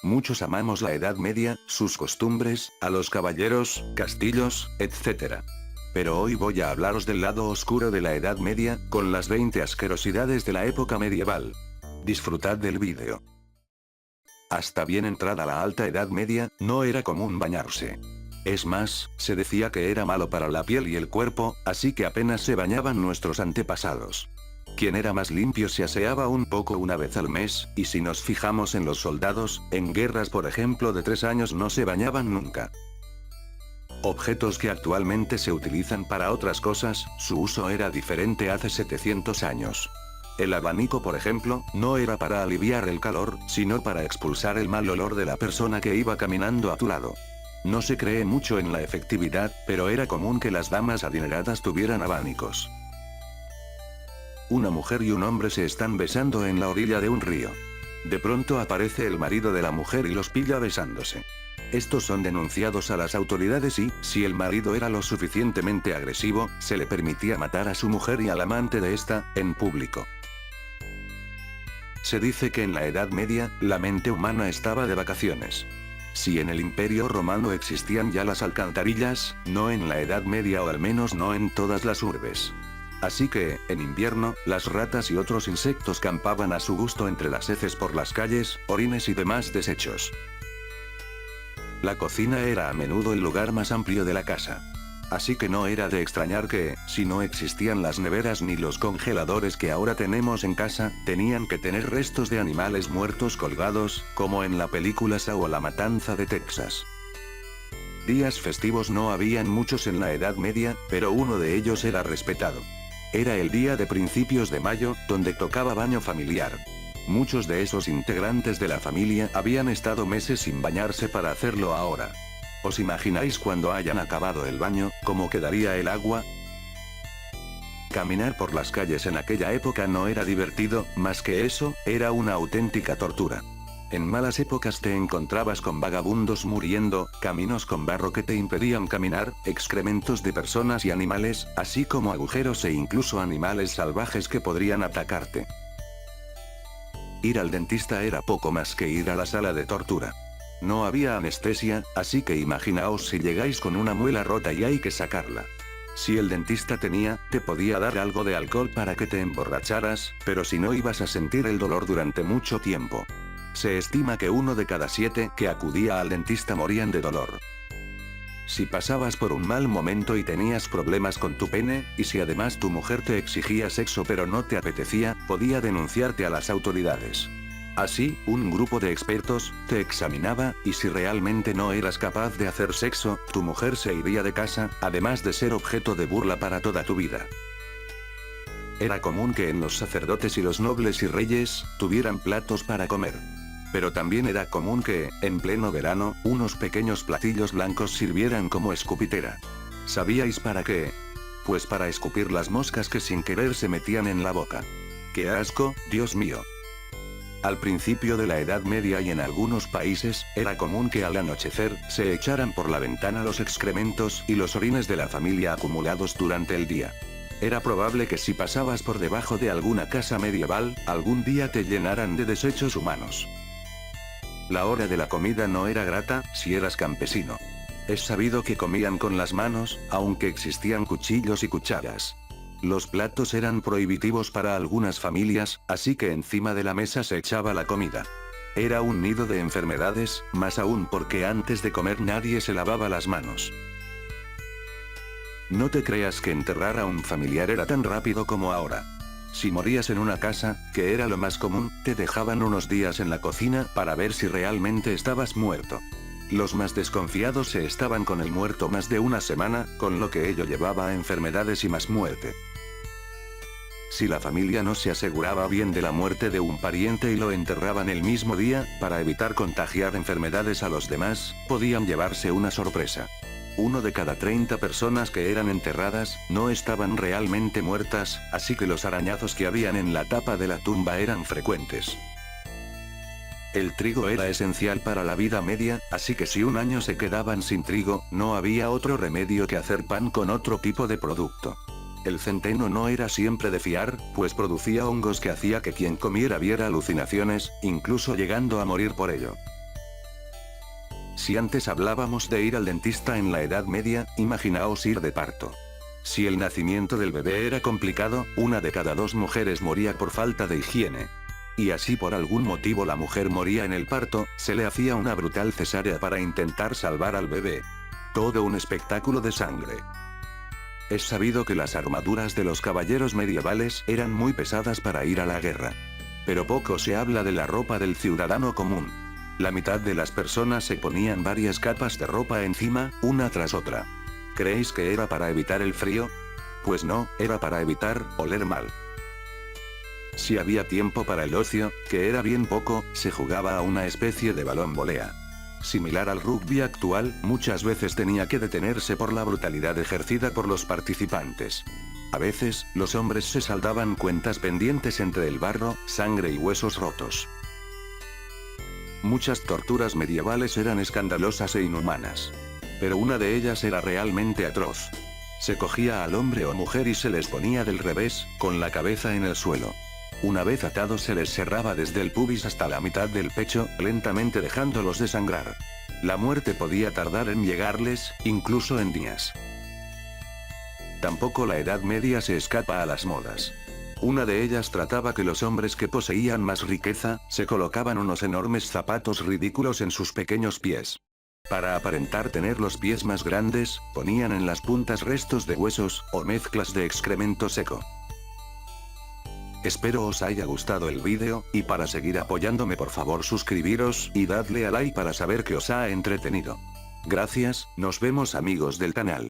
Muchos amamos la Edad Media, sus costumbres, a los caballeros, castillos, etc. Pero hoy voy a hablaros del lado oscuro de la Edad Media, con las 20 asquerosidades de la época medieval. Disfrutad del vídeo. Hasta bien entrada la Alta Edad Media, no era común bañarse. Es más, se decía que era malo para la piel y el cuerpo, así que apenas se bañaban nuestros antepasados. Quien era más limpio se aseaba un poco una vez al mes, y si nos fijamos en los soldados, en guerras por ejemplo de 3 años no se bañaban nunca. Objetos que actualmente se utilizan para otras cosas, su uso era diferente hace 700 años. El abanico por ejemplo, no era para aliviar el calor, sino para expulsar el mal olor de la persona que iba caminando a tu lado. No se cree mucho en la efectividad, pero era común que las damas adineradas tuvieran abanicos. Una mujer y un hombre se están besando en la orilla de un río. De pronto aparece el marido de la mujer y los pilla besándose. Estos son denunciados a las autoridades y, si el marido era lo suficientemente agresivo, se le permitía matar a su mujer y al amante de esta, en público. Se dice que en la Edad Media, la mente humana estaba de vacaciones. Si en el Imperio Romano existían ya las alcantarillas, no en la Edad Media o al menos no en todas las urbes. Así que, en invierno, las ratas y otros insectos campaban a su gusto entre las heces por las calles, orines y demás desechos. La cocina era a menudo el lugar más amplio de la casa. Así que no era de extrañar que, si no existían las neveras ni los congeladores que ahora tenemos en casa, tenían que tener restos de animales muertos colgados, como en la película Saw o La Matanza de Texas. Días festivos no habían muchos en la Edad Media, pero uno de ellos era respetado. Era el día de principios de mayo, donde tocaba baño familiar. Muchos de esos integrantes de la familia habían estado meses sin bañarse para hacerlo ahora. ¿Os imagináis cuando hayan acabado el baño, cómo quedaría el agua? Caminar por las calles en aquella época no era divertido, más que eso, era una auténtica tortura. En malas épocas te encontrabas con vagabundos muriendo, caminos con barro que te impedían caminar, excrementos de personas y animales, así como agujeros e incluso animales salvajes que podrían atacarte. Ir al dentista era poco más que ir a la sala de tortura. No había anestesia, así que imaginaos si llegáis con una muela rota y hay que sacarla. Si el dentista tenía, te podía dar algo de alcohol para que te emborracharas, pero si no ibas a sentir el dolor durante mucho tiempo. Se estima que 1 de cada 7 que acudía al dentista morían de dolor. Si pasabas por un mal momento y tenías problemas con tu pene, y si además tu mujer te exigía sexo pero no te apetecía, podía denunciarte a las autoridades. Así, un grupo de expertos te examinaba, y si realmente no eras capaz de hacer sexo, tu mujer se iría de casa, además de ser objeto de burla para toda tu vida. Era común que en los sacerdotes y los nobles y reyes, tuvieran platos para comer. Pero también era común que, en pleno verano, unos pequeños platillos blancos sirvieran como escupitera. ¿Sabíais para qué? Pues para escupir las moscas que sin querer se metían en la boca. ¡Qué asco, Dios mío! Al principio de la Edad Media y en algunos países, era común que al anochecer, se echaran por la ventana los excrementos y los orines de la familia acumulados durante el día. Era probable que si pasabas por debajo de alguna casa medieval, algún día te llenaran de desechos humanos. La hora de la comida no era grata, si eras campesino. Es sabido que comían con las manos, aunque existían cuchillos y cucharas. Los platos eran prohibitivos para algunas familias, así que encima de la mesa se echaba la comida. Era un nido de enfermedades, más aún porque antes de comer nadie se lavaba las manos. No te creas que enterrar a un familiar era tan rápido como ahora. Si morías en una casa, que era lo más común, te dejaban unos días en la cocina para ver si realmente estabas muerto. Los más desconfiados se estaban con el muerto más de una semana, con lo que ello llevaba a enfermedades y más muerte. Si la familia no se aseguraba bien de la muerte de un pariente y lo enterraban el mismo día, para evitar contagiar enfermedades a los demás, podían llevarse una sorpresa. 1 de cada 30 personas que eran enterradas, no estaban realmente muertas, así que los arañazos que habían en la tapa de la tumba eran frecuentes. El trigo era esencial para la vida media, así que si un año se quedaban sin trigo, no había otro remedio que hacer pan con otro tipo de producto. El centeno no era siempre de fiar, pues producía hongos que hacía que quien comiera viera alucinaciones, incluso llegando a morir por ello. Si antes hablábamos de ir al dentista en la Edad Media, imaginaos ir de parto. Si el nacimiento del bebé era complicado, 1 de cada 2 mujeres moría por falta de higiene. Y así por algún motivo la mujer moría en el parto, se le hacía una brutal cesárea para intentar salvar al bebé. Todo un espectáculo de sangre. Es sabido que las armaduras de los caballeros medievales eran muy pesadas para ir a la guerra. Pero poco se habla de la ropa del ciudadano común. La mitad de las personas se ponían varias capas de ropa encima, una tras otra. ¿Creéis que era para evitar el frío? Pues no, era para evitar oler mal. Si había tiempo para el ocio, que era bien poco, se jugaba a una especie de balón volea. Similar al rugby actual, muchas veces tenía que detenerse por la brutalidad ejercida por los participantes. A veces, los hombres se saldaban cuentas pendientes entre el barro, sangre y huesos rotos. Muchas torturas medievales eran escandalosas e inhumanas. Pero una de ellas era realmente atroz. Se cogía al hombre o mujer y se les ponía del revés, con la cabeza en el suelo. Una vez atados se les cerraba desde el pubis hasta la mitad del pecho, lentamente dejándolos desangrar. La muerte podía tardar en llegarles, incluso en días. Tampoco la Edad Media se escapa a las modas. Una de ellas trataba que los hombres que poseían más riqueza, se colocaban unos enormes zapatos ridículos en sus pequeños pies. Para aparentar tener los pies más grandes, ponían en las puntas restos de huesos, o mezclas de excremento seco. Espero os haya gustado el vídeo, y para seguir apoyándome por favor suscribiros, y dadle a like para saber que os ha entretenido. Gracias, nos vemos amigos del canal.